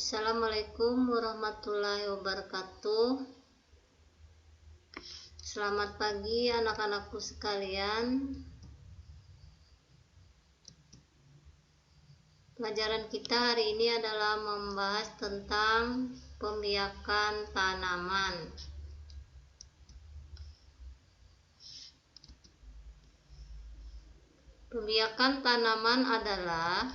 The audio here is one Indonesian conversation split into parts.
Assalamualaikum warahmatullahi wabarakatuh. Selamat pagi anak-anakku sekalian. Pelajaran kita hari ini adalah membahas tentang pembiakan tanaman. Pembiakan tanaman adalah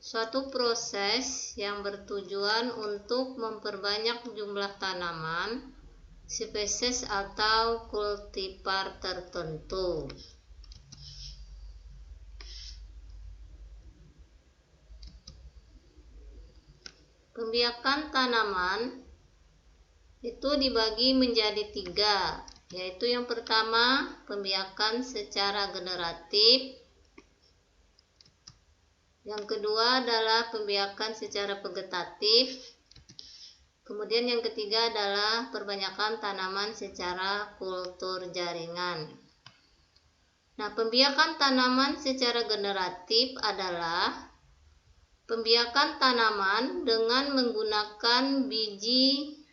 suatu proses yang bertujuan untuk memperbanyak jumlah tanaman, spesies atau kultivar tertentu. Pembiakan tanaman itu dibagi menjadi 3, yaitu yang pertama pembiakan secara generatif, yang kedua adalah pembiakan secara vegetatif, kemudian yang ketiga adalah perbanyakan tanaman secara kultur jaringan. Nah, pembiakan tanaman secara generatif adalah pembiakan tanaman dengan menggunakan biji.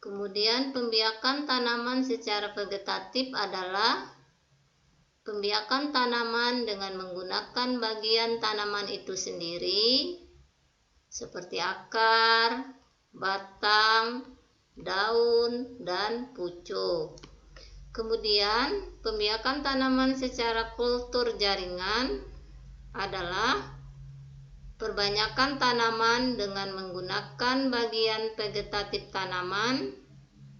Kemudian pembiakan tanaman secara vegetatif adalah pembiakan tanaman dengan menggunakan bagian tanaman itu sendiri, seperti akar, batang, daun, dan pucuk. Kemudian pembiakan tanaman secara kultur jaringan adalah perbanyakan tanaman dengan menggunakan bagian vegetatif tanaman,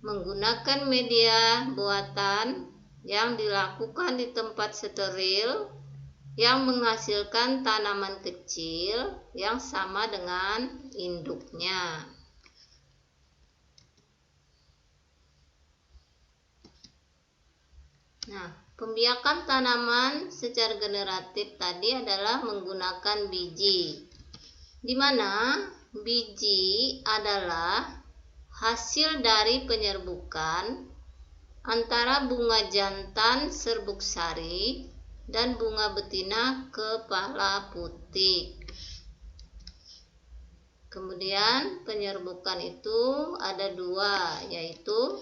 menggunakan media buatan yang dilakukan di tempat steril yang menghasilkan tanaman kecil yang sama dengan induknya. Nah, pembiakan tanaman secara generatif tadi adalah menggunakan biji, di mana biji adalah hasil dari penyerbukan antara bunga jantan serbuk sari dan bunga betina kepala putih. Kemudian penyerbukan itu ada 2, yaitu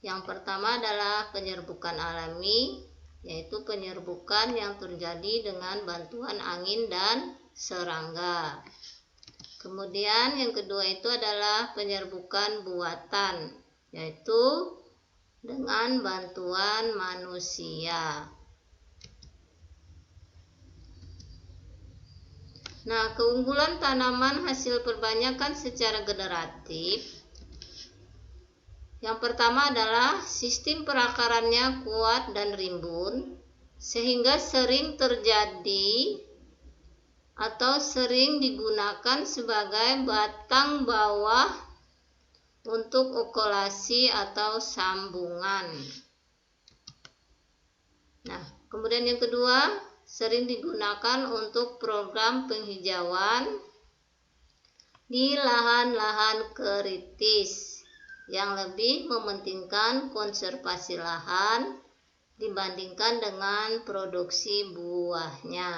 yang pertama adalah penyerbukan alami, yaitu penyerbukan yang terjadi dengan bantuan angin dan serangga. Kemudian yang kedua itu adalah penyerbukan buatan, yaitu dengan bantuan manusia. Nah, keunggulan tanaman hasil perbanyakan secara generatif, yang pertama adalah sistem perakarannya kuat dan rimbun, sehingga sering terjadi atau sering digunakan sebagai batang bawah untuk okulasi atau sambungan. Nah, kemudian yang kedua, sering digunakan untuk program penghijauan di lahan-lahan kritis yang lebih mementingkan konservasi lahan dibandingkan dengan produksi buahnya.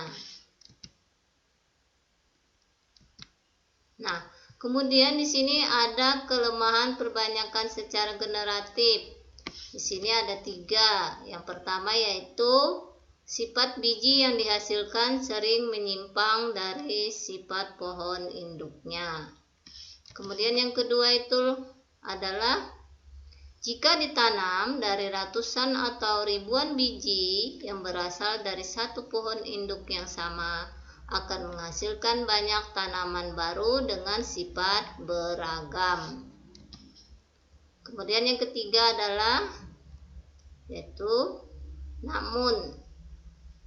Nah, kemudian di sini ada kelemahan perbanyakan secara generatif. Di sini ada 3. Yang pertama yaitu sifat biji yang dihasilkan sering menyimpang dari sifat pohon induknya. Kemudian yang kedua itu adalah jika ditanam dari ratusan atau ribuan biji yang berasal dari satu pohon induk yang sama, akan menghasilkan banyak tanaman baru dengan sifat beragam. Kemudian yang ketiga adalah yaitu namun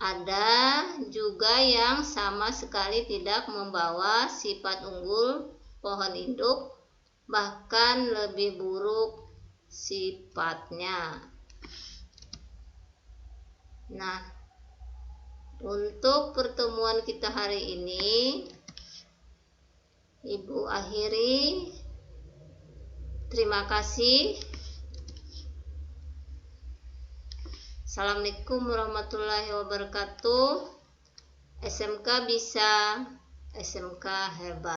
ada juga yang sama sekali tidak membawa sifat unggul pohon induk, bahkan lebih buruk sifatnya. Nah, untuk pertemuan kita hari ini, Ibu akhiri. Terima kasih. Assalamualaikum warahmatullahi wabarakatuh. SMK bisa SMK hebat.